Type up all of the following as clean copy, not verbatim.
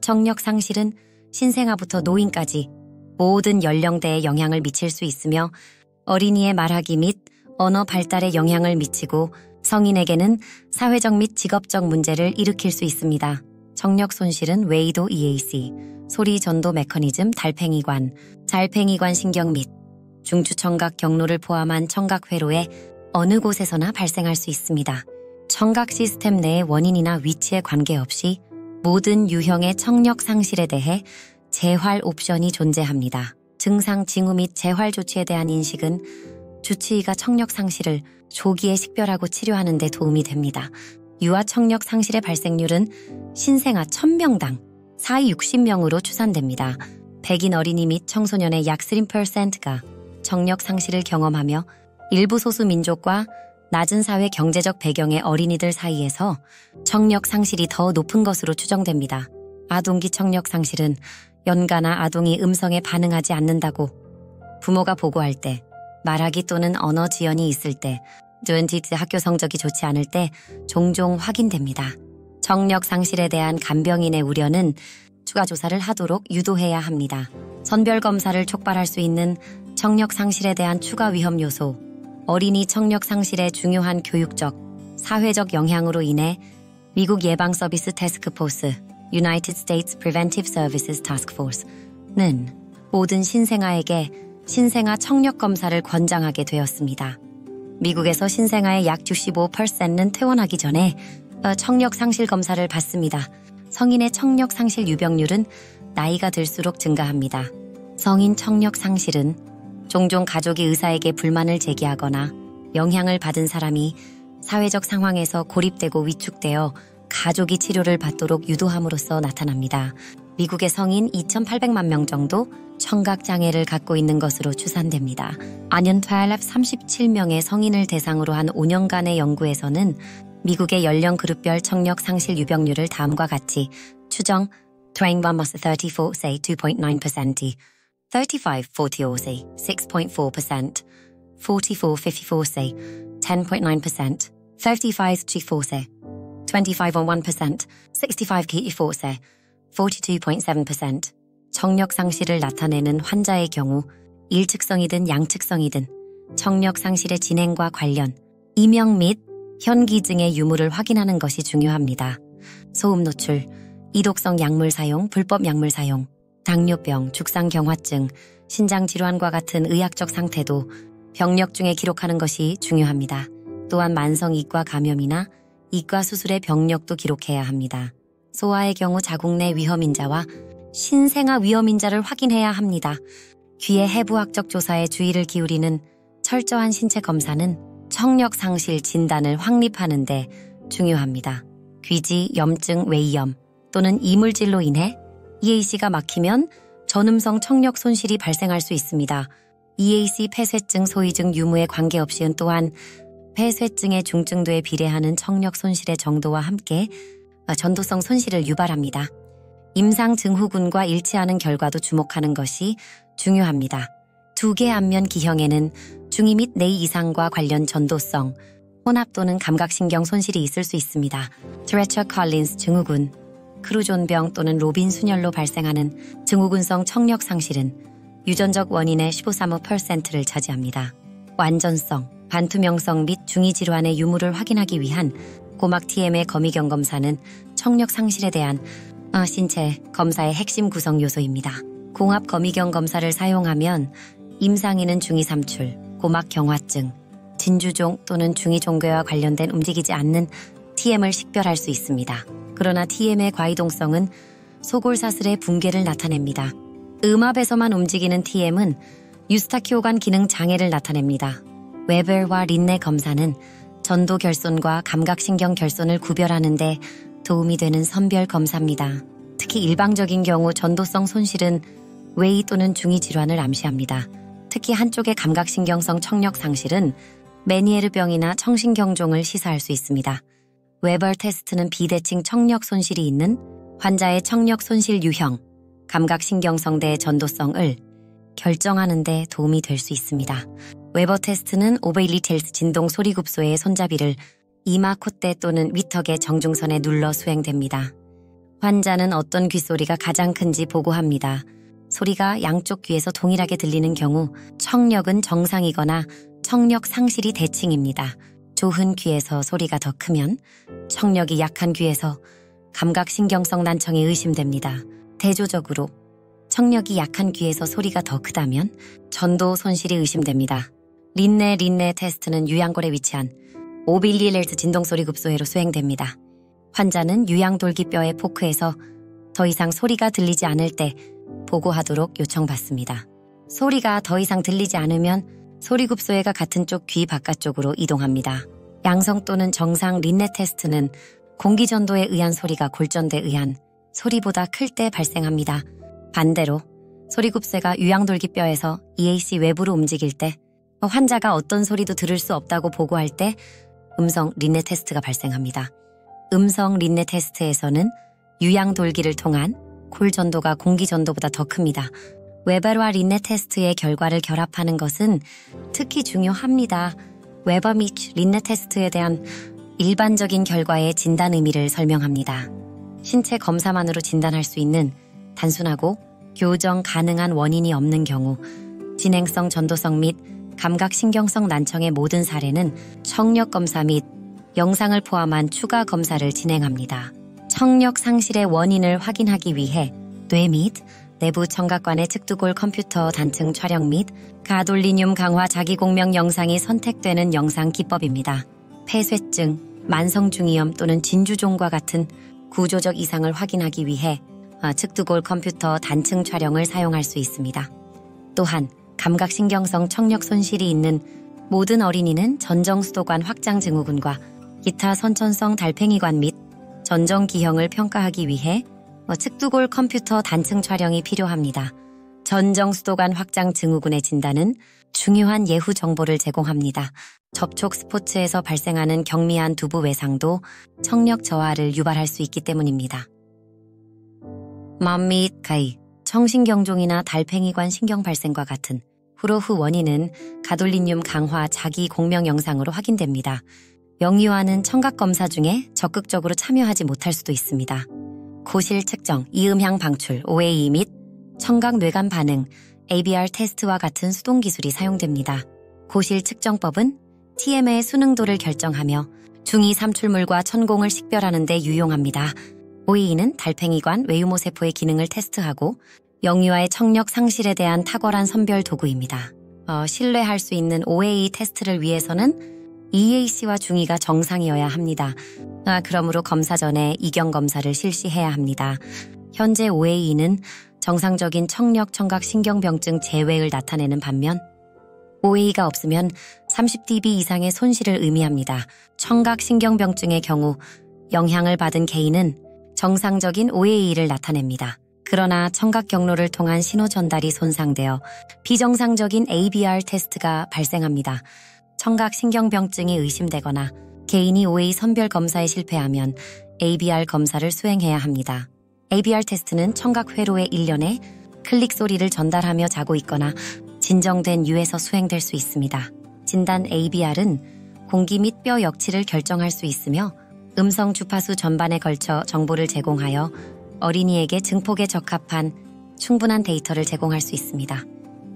청력 상실은 신생아부터 노인까지 모든 연령대에 영향을 미칠 수 있으며 어린이의 말하기 및 언어 발달에 영향을 미치고 성인에게는 사회적 및 직업적 문제를 일으킬 수 있습니다. 청력 손실은 웨이도 EAC, 소리 전도 메커니즘 달팽이관, 달팽이관 신경 및 중추청각 경로를 포함한 청각회로의 어느 곳에서나 발생할 수 있습니다. 청각 시스템 내의 원인이나 위치에 관계없이 모든 유형의 청력 상실에 대해 재활 옵션이 존재합니다. 증상 징후 및 재활 조치에 대한 인식은 주치의가 청력 상실을 조기에 식별하고 치료하는 데 도움이 됩니다. 유아 청력 상실의 발생률은 신생아 1000명당 460명으로 추산됩니다. 백인 어린이 및 청소년의 약 3%가 청력 상실을 경험하며 일부 소수 민족과 낮은 사회 경제적 배경의 어린이들 사이에서 청력 상실이 더 높은 것으로 추정됩니다. 아동기 청력 상실은 연가나 아동이 음성에 반응하지 않는다고 부모가 보고할 때, 말하기 또는 언어 지연이 있을 때, 듀엔티트 학교 성적이 좋지 않을 때 종종 확인됩니다. 청력 상실에 대한 간병인의 우려는 추가 조사를 하도록 유도해야 합니다. 선별 검사를 촉발할 수 있는 청력 상실에 대한 추가 위험 요소, 어린이 청력 상실의 중요한 교육적, 사회적 영향으로 인해 미국 예방 서비스 태스크포스, United States Preventive Services Task Force는 모든 신생아에게 신생아 청력 검사를 권장하게 되었습니다. 미국에서 신생아의 약 65%는 퇴원하기 전에 청력 상실 검사를 받습니다. 성인의 청력 상실 유병률은 나이가 들수록 증가합니다. 성인 청력 상실은 종종 가족이 의사에게 불만을 제기하거나 영향을 받은 사람이 사회적 상황에서 고립되고 위축되어 가족이 치료를 받도록 유도함으로써 나타납니다. 미국의 성인 2,800만 명 정도 청각장애를 갖고 있는 것으로 추산됩니다. 안연 37명의 성인을 대상으로 한 5년간의 연구에서는 미국의 연령 그룹별 청력 상실 유병률을 다음과 같이 추정 21-34 say 2.9%, 35-40 say 6.4%, 44-54 say 10.9%, 35-34 say 25.1%, 65-84 say 42.7%. 청력 상실을 나타내는 환자의 경우 일측성이든 양측성이든 청력 상실의 진행과 관련 이명 및 현기증의 유무를 확인하는 것이 중요합니다. 소음 노출, 이독성 약물 사용, 불법 약물 사용, 당뇨병, 죽상경화증, 신장질환과 같은 의학적 상태도 병력 중에 기록하는 것이 중요합니다. 또한 만성 이과 감염이나 이과 수술의 병력도 기록해야 합니다. 소아의 경우 자궁 내 위험인자와 신생아 위험인자를 확인해야 합니다. 귀의 해부학적 조사에 주의를 기울이는 철저한 신체 검사는 청력 상실 진단을 확립하는 데 중요합니다. 귀지, 염증, 외이염 또는 이물질로 인해 EAC가 막히면 전음성 청력 손실이 발생할 수 있습니다. EAC 폐쇄증, 소위증 유무에 관계없이는 또한 폐쇄증의 중증도에 비례하는 청력 손실의 정도와 함께 전도성 손실을 유발합니다. 임상 증후군과 일치하는 결과도 주목하는 것이 중요합니다. 2개 안면 기형에는 중이 및 내이 이상과 관련 전도성, 혼합 또는 감각신경 손실이 있을 수 있습니다. 트레처 컬린스 증후군, 크루존병 또는 로빈 순혈로 발생하는 증후군성 청력 상실은 유전적 원인의 15.3%를 차지합니다. 완전성, 반투명성 및 중이 질환의 유무를 확인하기 위한 고막 TM의 거미경 검사는 청력 상실에 대한 신체 검사의 핵심 구성 요소입니다. 공합 거미경 검사를 사용하면 임상인은 중이 삼출, 고막 경화증, 진주종 또는 중이 종괴와 관련된 움직이지 않는 TM을 식별할 수 있습니다. 그러나 TM의 과이동성은 소골사슬의 붕괴를 나타냅니다. 음압에서만 움직이는 TM은 유스타키오관 기능 장애를 나타냅니다. 웨버와 린네 검사는 전도 결손과 감각신경 결손을 구별하는 데 도움이 되는 선별 검사입니다. 특히 일방적인 경우 전도성 손실은 외이 또는 중이 질환을 암시합니다. 특히 한쪽의 감각신경성 청력 상실은 메니에르병이나 청신경종을 시사할 수 있습니다. 웨버 테스트는 비대칭 청력 손실이 있는 환자의 청력 손실 유형, 감각신경성대의 전도성을 결정하는 데 도움이 될 수 있습니다. 웨버 테스트는 오베일리텔스 진동 소리급소의 손잡이를 이마 콧대 또는 위턱의 정중선에 눌러 수행됩니다. 환자는 어떤 귓소리가 가장 큰지 보고합니다. 소리가 양쪽 귀에서 동일하게 들리는 경우 청력은 정상이거나 청력 상실이 대칭입니다. 좋은 귀에서 소리가 더 크면 청력이 약한 귀에서 감각신경성 난청이 의심됩니다. 대조적으로 청력이 약한 귀에서 소리가 더 크다면 전도 손실이 의심됩니다. 린네 테스트는 유양골에 위치한 5mHz 진동소리 급소회로 수행됩니다. 환자는 유양돌기뼈의 포크에서 더 이상 소리가 들리지 않을 때 보고하도록 요청받습니다. 소리가 더 이상 들리지 않으면 소리급소회가 같은 쪽 귀 바깥쪽으로 이동합니다. 양성 또는 정상 린네 테스트는 공기전도에 의한 소리가 골전대에 의한 소리보다 클 때 발생합니다. 반대로 소리급소회가 유양돌기뼈에서 EAC 외부로 움직일 때 환자가 어떤 소리도 들을 수 없다고 보고할 때 음성 린네 테스트가 발생합니다. 음성 린네 테스트에서는 유양돌기를 통한 골전도가 공기전도보다 더 큽니다. 웨버와 린네 테스트의 결과를 결합하는 것은 특히 중요합니다. 웨버 및 린네 테스트에 대한 일반적인 결과의 진단 의미를 설명합니다. 신체 검사만으로 진단할 수 있는 단순하고 교정 가능한 원인이 없는 경우 진행성 전도성 및 감각신경성 난청의 모든 사례는 청력 검사 및 영상을 포함한 추가 검사를 진행합니다. 청력 상실의 원인을 확인하기 위해 뇌 및 내부 청각관의 측두골 컴퓨터 단층 촬영 및 가돌리늄 강화 자기공명 영상이 선택되는 영상 기법입니다. 폐쇄증, 만성중이염 또는 진주종과 같은 구조적 이상을 확인하기 위해 측두골 컴퓨터 단층 촬영을 사용할 수 있습니다. 또한 감각신경성 청력 손실이 있는 모든 어린이는 전정수도관 확장 증후군과 기타 선천성 달팽이관 및 전정기형을 평가하기 위해 측두골 컴퓨터 단층 촬영이 필요합니다. 전정수도관 확장 증후군의 진단은 중요한 예후 정보를 제공합니다. 접촉 스포츠에서 발생하는 경미한 두부 외상도 청력 저하를 유발할 수 있기 때문입니다. 맘 및 가이, 청신경종이나 달팽이관 신경 발생과 같은 후로후 원인은 가돌리늄 강화 자기 공명 영상으로 확인됩니다. 영유아는 청각검사 중에 적극적으로 참여하지 못할 수도 있습니다. 고실 측정, 이음향 방출, OAE 및 청각 뇌관 반응, ABR 테스트와 같은 수동 기술이 사용됩니다. 고실 측정법은 TM의 수능도를 결정하며 중이 삼출물과 천공을 식별하는 데 유용합니다. OAE는 달팽이관 외유모세포의 기능을 테스트하고 영유아의 청력 상실에 대한 탁월한 선별 도구입니다. 신뢰할 수 있는 OAE 테스트를 위해서는 EAC와 중이가 정상이어야 합니다. 그러므로 검사 전에 이경 검사를 실시해야 합니다. 현재 OAE는 정상적인 청력 청각 신경병증 제외를 나타내는 반면 OAE가 없으면 30dB 이상의 손실을 의미합니다. 청각 신경병증의 경우 영향을 받은 개인은 정상적인 OAE를 나타냅니다. 그러나 청각 경로를 통한 신호 전달이 손상되어 비정상적인 ABR 테스트가 발생합니다. 청각 신경병증이 의심되거나 개인이 OAE 선별 검사에 실패하면 ABR 검사를 수행해야 합니다. ABR 테스트는 청각 회로의 일련에 클릭 소리를 전달하며 자고 있거나 진정된 유에서 수행될 수 있습니다. 진단 ABR은 공기 및 뼈 역치를 결정할 수 있으며 음성 주파수 전반에 걸쳐 정보를 제공하여 어린이에게 증폭에 적합한 충분한 데이터를 제공할 수 있습니다.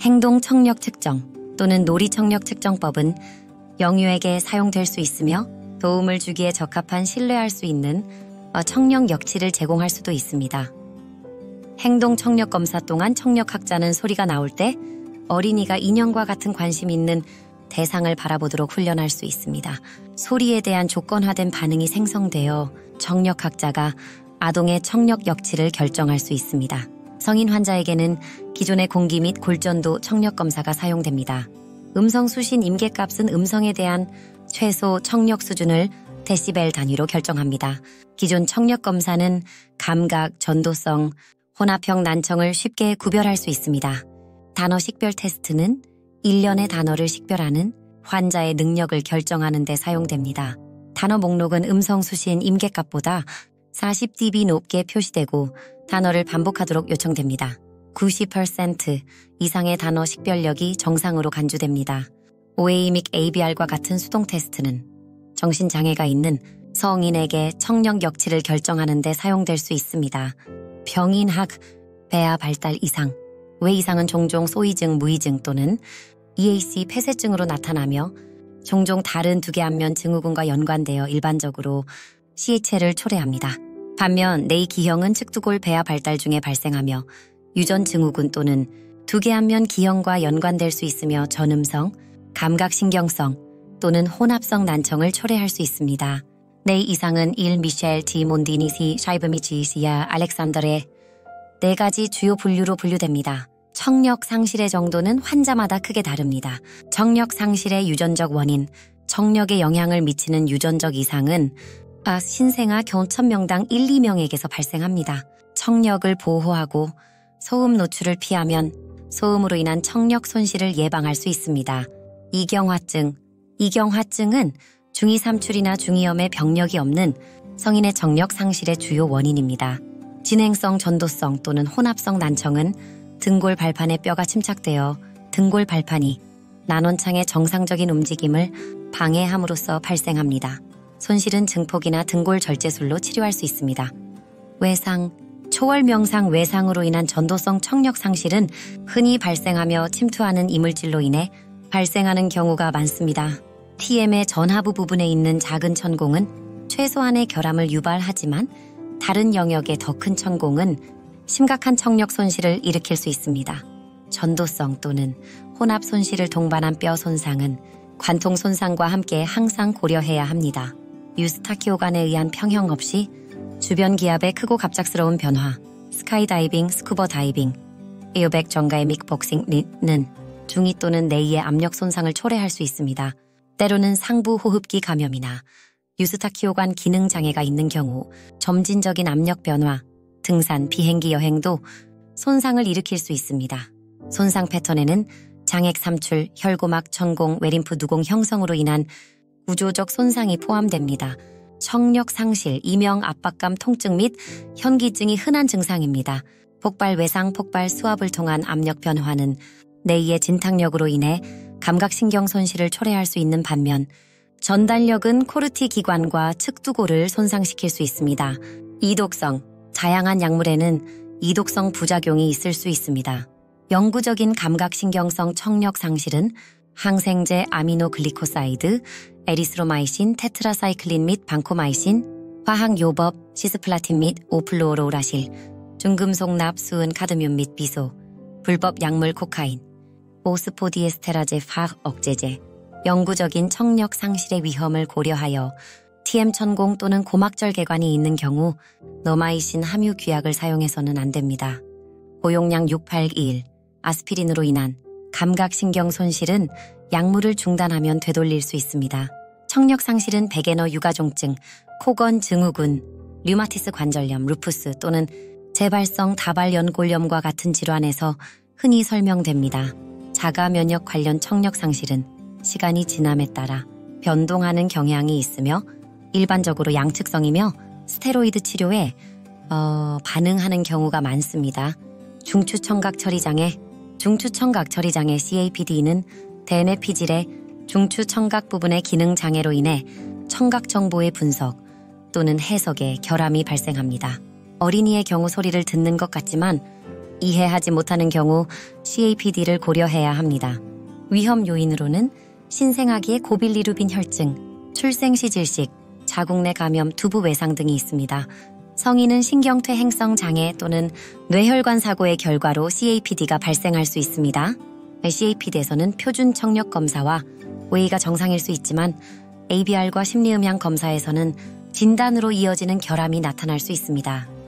행동 청력 측정 또는 놀이 청력 측정법은 영유에게 사용될 수 있으며 도움을 주기에 적합한 신뢰할 수 있는 청력 역치를 제공할 수도 있습니다. 행동 청력 검사 동안 청력학자는 소리가 나올 때 어린이가 인형과 같은 관심 있는 대상을 바라보도록 훈련할 수 있습니다. 소리에 대한 조건화된 반응이 생성되어 청력학자가 아동의 청력 역치를 결정할 수 있습니다. 성인 환자에게는 기존의 공기 및 골전도 청력 검사가 사용됩니다. 음성 수신 임계값은 음성에 대한 최소 청력 수준을 데시벨 단위로 결정합니다. 기존 청력 검사는 감각, 전도성, 혼합형 난청을 쉽게 구별할 수 있습니다. 단어 식별 테스트는 일련의 단어를 식별하는 환자의 능력을 결정하는 데 사용됩니다. 단어 목록은 음성 수신 임계값보다 40dB 높게 표시되고 단어를 반복하도록 요청됩니다. 90% 이상의 단어 식별력이 정상으로 간주됩니다. OAE 및 ABR과 같은 수동 테스트는 정신장애가 있는 성인에게 청력 역치를 결정하는 데 사용될 수 있습니다. 병인학, 배아 발달 이상, 외 이상은 종종 소이증, 무이증 또는 EAC 폐쇄증으로 나타나며 종종 다른 두개 안면 증후군과 연관되어 일반적으로 CHL을 초래합니다. 반면 뇌기형은 측두골 배아 발달 중에 발생하며 유전 증후군 또는 두개 안면 기형과 연관될 수 있으며 전음성, 감각신경성 또는 혼합성 난청을 초래할 수 있습니다. 뇌 이상은 일 미셸 디 몬디니시 샤이브미치시아 알렉산더의 4가지 주요 분류로 분류됩니다. 청력 상실의 정도는 환자마다 크게 다릅니다. 청력 상실의 유전적 원인, 청력에 영향을 미치는 유전적 이상은 신생아 겨우 1000명당 1, 2명에게서 발생합니다. 청력을 보호하고 소음 노출을 피하면 소음으로 인한 청력 손실을 예방할 수 있습니다. 이경화증. 이경화증은 중이삼출이나 중이염의 병력이 없는 성인의 청력 상실의 주요 원인입니다. 진행성 전도성 또는 혼합성 난청은 등골 발판에 뼈가 침착되어 등골 발판이 난원창의 정상적인 움직임을 방해함으로써 발생합니다. 손실은 증폭이나 등골 절제술로 치료할 수 있습니다. 외상, 초월명상 외상으로 인한 전도성 청력 상실은 흔히 발생하며 침투하는 이물질로 인해 발생하는 경우가 많습니다. TM의 전하부 부분에 있는 작은 천공은 최소한의 결함을 유발하지만 다른 영역의 더 큰 천공은 심각한 청력 손실을 일으킬 수 있습니다. 전도성 또는 혼합 손실을 동반한 뼈 손상은 관통 손상과 함께 항상 고려해야 합니다. 유스타키오간에 의한 평형 없이 주변 기압의 크고 갑작스러운 변화, 스카이다이빙, 스쿠버 다이빙, 에어백 정가의 믹복싱는 중이 또는 내의의 압력 손상을 초래할 수 있습니다. 때로는 상부 호흡기 감염이나 유스타키오간 기능 장애가 있는 경우 점진적인 압력 변화, 등산, 비행기 여행도 손상을 일으킬 수 있습니다. 손상 패턴에는 장액 삼출, 혈고막, 천공, 외림프 누공 형성으로 인한 구조적 손상이 포함됩니다. 청력 상실, 이명 압박감, 통증 및 현기증이 흔한 증상입니다. 폭발 외상, 폭발 수압을 통한 압력 변화는 뇌의 진탕력으로 인해 감각신경 손실을 초래할 수 있는 반면 전달력은 코르티 기관과 측두골을 손상시킬 수 있습니다. 이독성, 다양한 약물에는 이독성 부작용이 있을 수 있습니다. 영구적인 감각신경성 청력 상실은 항생제 아미노글리코사이드, 에리스로마이신, 테트라사이클린 및 방코마이신, 화학요법, 시스플라틴 및 오플루오로우라실, 중금속 납, 수은, 카드뮴 및 비소, 불법 약물 코카인, 오스포디에스테라제 화학 억제제, 영구적인 청력 상실의 위험을 고려하여 TM10 또는 고막절개관이 있는 경우 너마이신 함유 귀약을 사용해서는 안 됩니다. 고용량 6821, 아스피린으로 인한 감각신경 손실은 약물을 중단하면 되돌릴 수 있습니다. 청력 상실은 베게너 유가종증, 코건 증후군, 류마티스 관절염, 루푸스 또는 재발성 다발연골염과 같은 질환에서 흔히 설명됩니다. 자가 면역 관련 청력 상실은 시간이 지남에 따라 변동하는 경향이 있으며 일반적으로 양측성이며 스테로이드 치료에 반응하는 경우가 많습니다. 중추청각 처리장애 CAPD는 대뇌 피질의 중추청각 부분의 기능 장애로 인해 청각 정보의 분석 또는 해석에 결함이 발생합니다. 어린이의 경우 소리를 듣는 것 같지만 이해하지 못하는 경우 CAPD를 고려해야 합니다. 위험 요인으로는 신생아기의 고빌리루빈 혈증, 출생시 질식, 자궁 내 감염, 두부 외상 등이 있습니다. 성인은 신경퇴 행성 장애 또는 뇌혈관 사고의 결과로 CAPD가 발생할 수 있습니다. CAPD에서는 표준 청력 검사와 웨이가 정상일 수 있지만 ABR과 심리음향 검사에서는 진단으로 이어지는 결함이 나타날 수 있습니다.